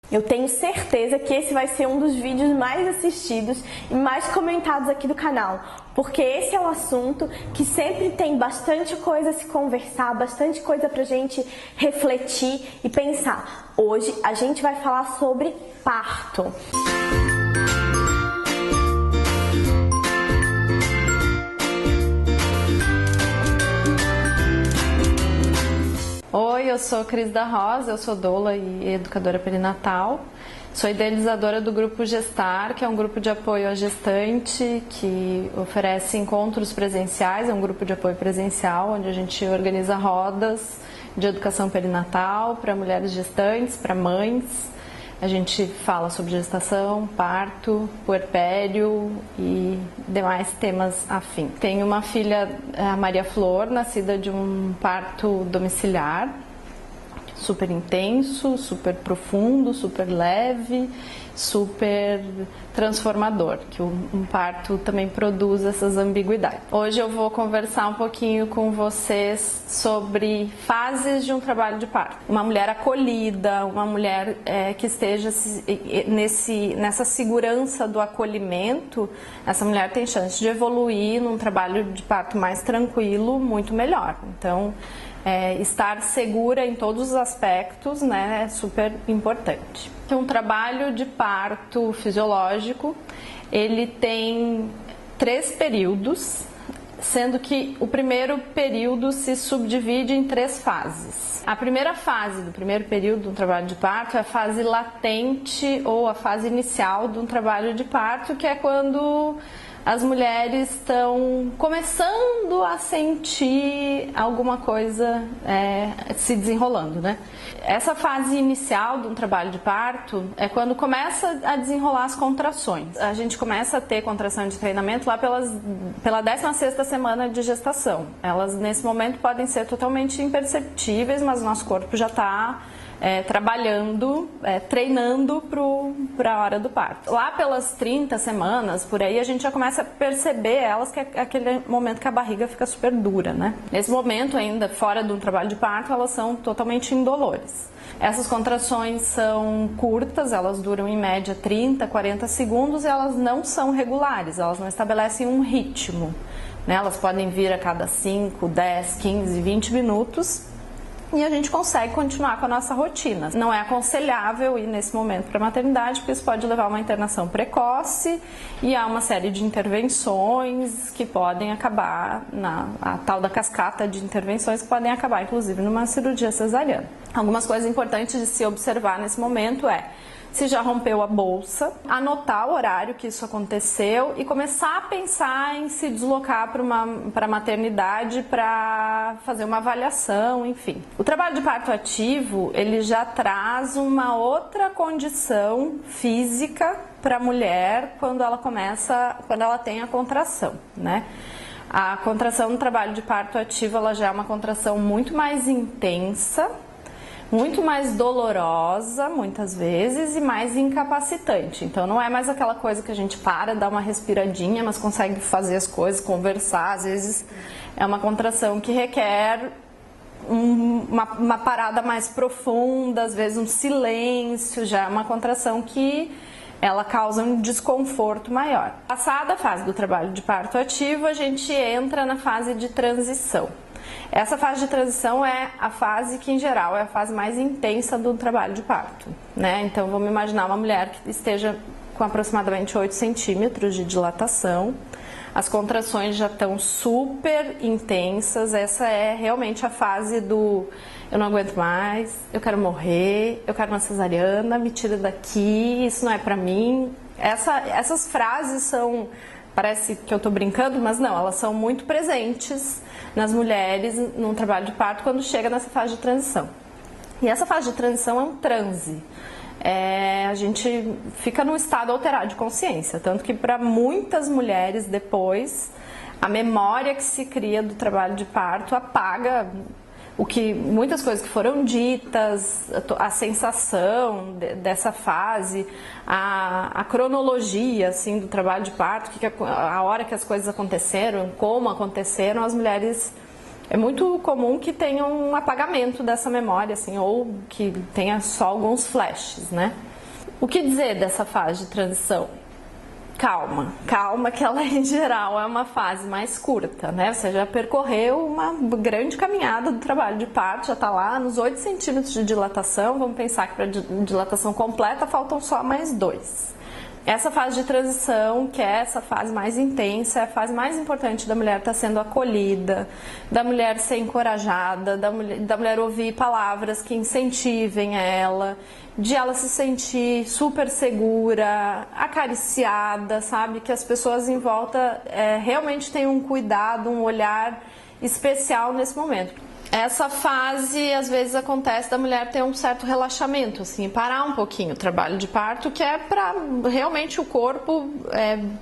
Eu tenho certeza que esse vai ser um dos vídeos mais assistidos e mais comentados aqui do canal, porque esse é um assunto que sempre tem bastante coisa a se conversar, bastante coisa pra gente refletir e pensar. Hoje a gente vai falar sobre parto. Oi, eu sou Cris da Rosa, eu sou doula e educadora perinatal. Sou idealizadora do Grupo Gestar, que é um grupo de apoio à gestante que oferece encontros presenciais, é um grupo de apoio presencial, onde a gente organiza rodas de educação perinatal para mulheres gestantes, para mães. A gente fala sobre gestação, parto, puerpério e demais temas afins. Tenho uma filha, a Maria Flor, nascida de um parto domiciliar, super intenso, super profundo, super leve, super transformador, que um parto também produz essas ambiguidades. Hoje eu vou conversar um pouquinho com vocês sobre fases de um trabalho de parto. Uma mulher acolhida, uma mulher que esteja nessa segurança do acolhimento, essa mulher tem chance de evoluir num trabalho de parto mais tranquilo, muito melhor. Então, estar segura em todos os aspectos, né, é super importante. Um trabalho de parto fisiológico, ele tem 3 períodos, sendo que o primeiro período se subdivide em 3 fases. A primeira fase do primeiro período de um trabalho de parto é a fase latente ou a fase inicial de um trabalho de parto, que é quando as mulheres estão começando a sentir alguma coisa se desenrolando, né? Essa fase inicial de um trabalho de parto é quando começa a desenrolar as contrações. A gente começa a ter contração de treinamento lá pela 16ª semana de gestação. Elas, nesse momento, podem ser totalmente imperceptíveis, mas o nosso corpo já está trabalhando, treinando para a hora do parto. Lá pelas 30 semanas, por aí, a gente já começa a perceber elas, que é aquele momento que a barriga fica super dura, né? Nesse momento, ainda fora de um trabalho de parto, elas são totalmente indolores. Essas contrações são curtas, elas duram em média 30, 40 segundos e elas não são regulares, elas não estabelecem um ritmo, né? Elas podem vir a cada 5, 10, 15, 20 minutos. E a gente consegue continuar com a nossa rotina. Não é aconselhável ir nesse momento para a maternidade, porque isso pode levar a uma internação precoce e há uma série de intervenções que podem acabar, a tal da cascata de intervenções que podem acabar, inclusive, numa cirurgia cesariana. Algumas coisas importantes de se observar nesse momento se já rompeu a bolsa, anotar o horário que isso aconteceu e começar a pensar em se deslocar para a maternidade para fazer uma avaliação, enfim. O trabalho de parto ativo, ele já traz uma outra condição física para a mulher quando ela tem a contração, né? A contração no trabalho de parto ativo, ela já é uma contração muito mais intensa, muito mais dolorosa, muitas vezes, e mais incapacitante. Então, não é mais aquela coisa que a gente dá uma respiradinha, mas consegue fazer as coisas, conversar. Às vezes, é uma contração que requer uma parada mais profunda, às vezes um silêncio, já é uma contração que ela causa um desconforto maior. Passada a fase do trabalho de parto ativo, a gente entra na fase de transição. Essa fase de transição é a fase que, em geral, é a fase mais intensa do trabalho de parto, né? Então, vamos imaginar uma mulher que esteja com aproximadamente 8 centímetros de dilatação. As contrações já estão super intensas. Essa é realmente a fase do eu não aguento mais, eu quero morrer, eu quero uma cesariana, me tira daqui, isso não é pra mim. Essas frases são... Parece que eu estou brincando, mas não, elas são muito presentes nas mulheres num trabalho de parto quando chega nessa fase de transição. E essa fase de transição é um transe. A gente fica num estado alterado de consciência, tanto que para muitas mulheres depois, a memória que se cria do trabalho de parto apaga muitas coisas que foram ditas, a sensação dessa fase, a cronologia assim, do trabalho de parto, a hora que as coisas aconteceram, como aconteceram, as mulheres... É muito comum que tenham um apagamento dessa memória, assim, ou que tenha só alguns flashes, né? O que dizer dessa fase de transição? Calma, calma, que ela em geral é uma fase mais curta, né? Você já percorreu uma grande caminhada do trabalho de parto, já está lá nos 8 centímetros de dilatação. Vamos pensar que para dilatação completa faltam só mais 2. Essa fase de transição, que é essa fase mais intensa, é a fase mais importante da mulher estar sendo acolhida, da mulher ser encorajada, da mulher ouvir palavras que incentivem ela, de ela se sentir super segura, acariciada, sabe? Que as pessoas em volta realmente tenham um cuidado, um olhar especial nesse momento. Essa fase, às vezes, acontece da mulher ter um certo relaxamento, assim, parar um pouquinho o trabalho de parto, que é para realmente o corpo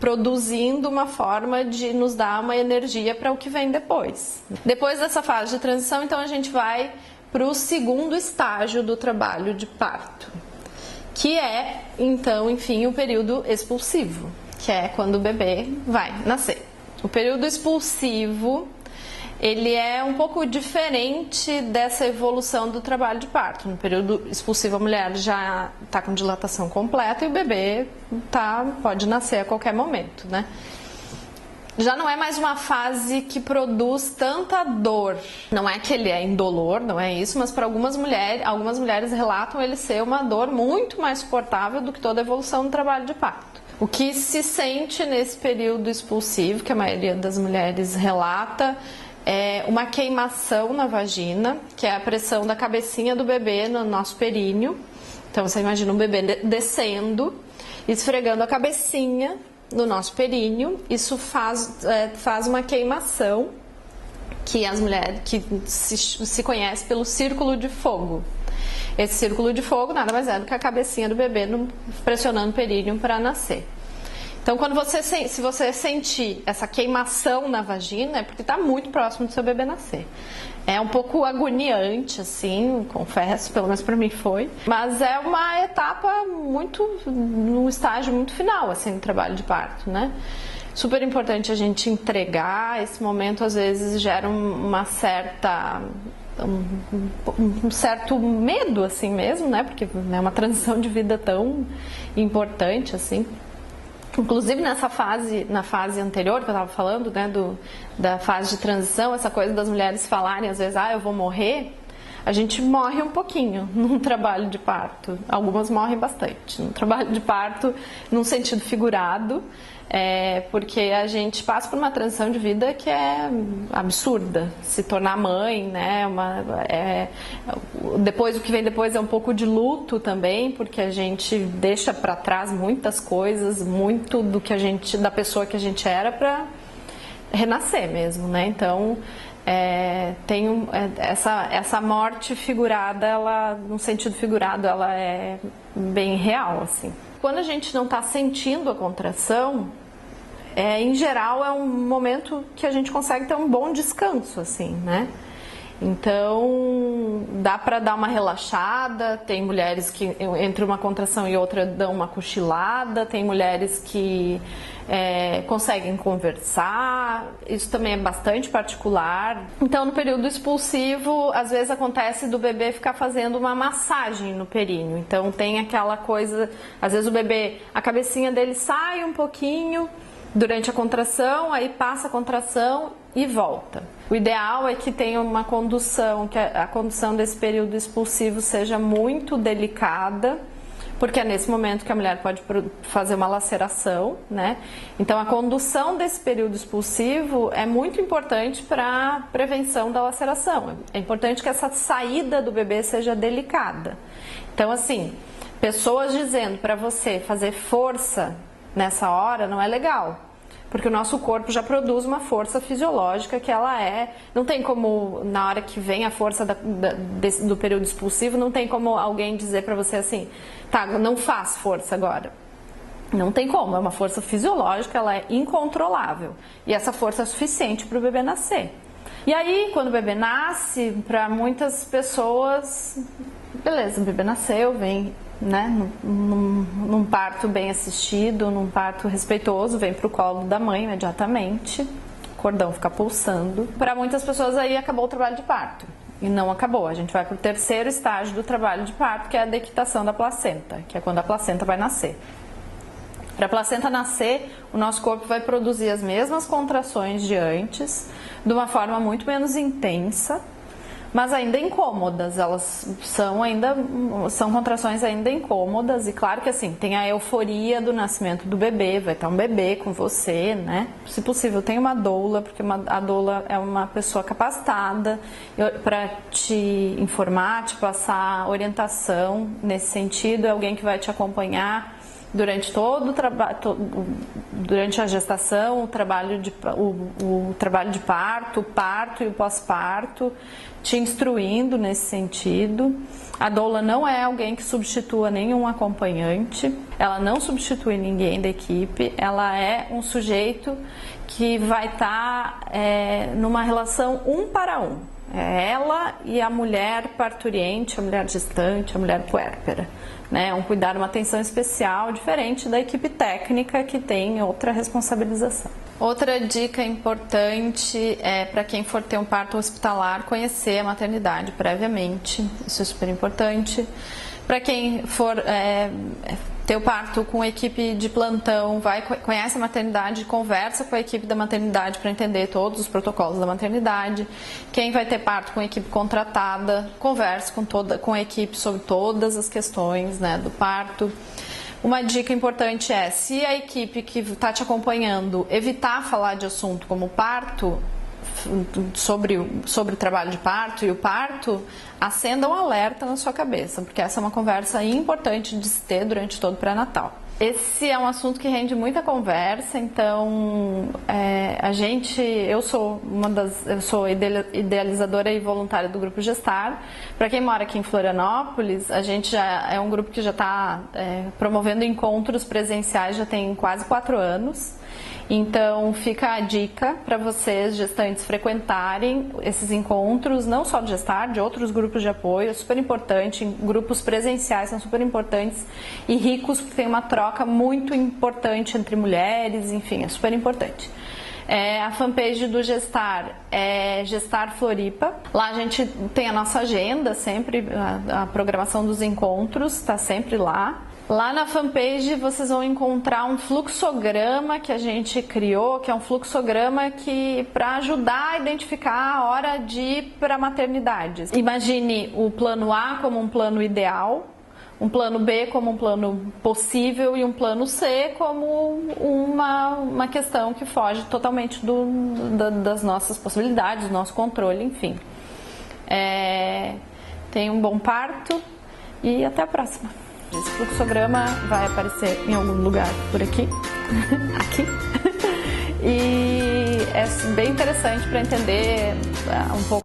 produzindo uma forma de nos dar uma energia para o que vem depois. Depois dessa fase de transição, então, a gente vai para o segundo estágio do trabalho de parto, que é, então, enfim, o período expulsivo, que é quando o bebê vai nascer. O período expulsivo, ele é um pouco diferente dessa evolução do trabalho de parto. No período expulsivo, a mulher já está com dilatação completa e o bebê pode nascer a qualquer momento, né? Já não é mais uma fase que produz tanta dor. Não é que ele é indolor, não é isso, mas para algumas mulheres relatam ele ser uma dor muito mais suportável do que toda a evolução do trabalho de parto. O que se sente nesse período expulsivo, que a maioria das mulheres relata, é uma queimação na vagina, que é a pressão da cabecinha do bebê no nosso períneo. Então você imagina um bebê descendo, esfregando a cabecinha no nosso períneo. Isso faz uma queimação que as mulheres que se conhece pelo círculo de fogo. Esse círculo de fogo nada mais é do que a cabecinha do bebê pressionando o períneo para nascer. Então, se você sentir essa queimação na vagina, é porque está muito próximo do seu bebê nascer. É um pouco agoniante, assim, confesso, pelo menos para mim foi. Mas é uma etapa no estágio muito final, assim, do trabalho de parto, né? Super importante a gente entregar. Esse momento, às vezes, gera um certo medo, assim mesmo, né? Porque é uma transição de vida tão importante, assim. Inclusive na fase anterior que eu estava falando, né, da fase de transição, essa coisa das mulheres falarem às vezes, eu vou morrer, a gente morre um pouquinho no trabalho de parto. Algumas morrem bastante no trabalho de parto, num sentido figurado, porque a gente passa por uma transição de vida que é absurda. Se tornar mãe, né? Depois, o que vem depois é um pouco de luto também, porque a gente deixa para trás muitas coisas, muito da pessoa que a gente era para renascer mesmo, né? Então essa morte figurada, no sentido figurado, ela é bem real, assim. Quando a gente não está sentindo a contração, em geral é um momento que a gente consegue ter um bom descanso, assim, né? Então dá para dar uma relaxada. Tem mulheres que entre uma contração e outra dão uma cochilada, tem mulheres que conseguem conversar. Isso também é bastante particular. Então no período expulsivo, às vezes acontece do bebê ficar fazendo uma massagem no períneo. Então tem aquela coisa, às vezes o bebê, a cabecinha dele sai um pouquinho durante a contração, aí passa a contração e volta. O ideal é que tenha uma condução, que a condução desse período expulsivo seja muito delicada, porque é nesse momento que a mulher pode fazer uma laceração, né? Então a condução desse período expulsivo é muito importante para a prevenção da laceração. É importante que essa saída do bebê seja delicada. Então, assim, pessoas dizendo para você fazer força nessa hora não é legal, porque o nosso corpo já produz uma força fisiológica que não tem como, na hora que vem a força do período expulsivo, não tem como alguém dizer pra você assim, tá, não faz força agora. Não tem como, é uma força fisiológica, ela é incontrolável. E essa força é suficiente para o bebê nascer. E aí, quando o bebê nasce, para muitas pessoas, beleza, o bebê nasceu, vem, né, num parto bem assistido, num parto respeitoso, vem pro colo da mãe imediatamente, o cordão fica pulsando. Para muitas pessoas aí acabou o trabalho de parto. E não acabou. A gente vai para o terceiro estágio do trabalho de parto, que é a dequitação da placenta, que é quando a placenta vai nascer. Para a placenta nascer, o nosso corpo vai produzir as mesmas contrações de antes, de uma forma muito menos intensa, mas ainda incômodas. Elas são contrações ainda incômodas, e claro que assim, tem a euforia do nascimento do bebê, vai estar um bebê com você, né? Se possível, tem uma doula, porque a doula é uma pessoa capacitada para te informar, te passar orientação nesse sentido, é alguém que vai te acompanhar durante todo o trabalho, durante a gestação, o trabalho de parto, o parto e o pós-parto, te instruindo nesse sentido. A doula não é alguém que substitua nenhum acompanhante, ela não substitui ninguém da equipe, ela é um sujeito que vai estar numa relação um para um. É ela e a mulher parturiente, a mulher gestante, a mulher puérpera. Um cuidado, uma atenção especial, diferente da equipe técnica que tem outra responsabilização. Outra dica importante é para quem for ter um parto hospitalar, conhecer a maternidade previamente, isso é super importante. Para quem for ter o parto com equipe de plantão, conhece a maternidade, conversa com a equipe da maternidade para entender todos os protocolos da maternidade. Quem vai ter parto com equipe contratada, converse com a equipe sobre todas as questões, do parto. Uma dica importante é, se a equipe que está te acompanhando evitar falar de assunto como parto, sobre o trabalho de parto e o parto, acenda um alerta na sua cabeça, porque essa é uma conversa importante de se ter durante todo o pré-natal. Esse é um assunto que rende muita conversa, então eu sou idealizadora e voluntária do Grupo Gestar. Para quem mora aqui em Florianópolis, a gente já é um grupo que já está promovendo encontros presenciais já tem quase 4 anos. Então fica a dica para vocês, gestantes, frequentarem esses encontros, não só de Gestar, de outros grupos de apoio, é super importante, grupos presenciais são super importantes e ricos, porque tem uma troca muito importante entre mulheres, enfim, é super importante. A fanpage do Gestar é Gestar Floripa. Lá a gente tem a nossa agenda, sempre a programação dos encontros está sempre lá. Lá na fanpage vocês vão encontrar um fluxograma que a gente criou, que é um fluxograma para ajudar a identificar a hora de ir para a maternidade. Imagine o plano A como um plano ideal, um plano B como um plano possível e um plano C como uma questão que foge totalmente das nossas possibilidades, do nosso controle, enfim. Tenha um bom parto e até a próxima. Esse fluxograma vai aparecer em algum lugar por aqui, aqui, e é bem interessante para entender um pouco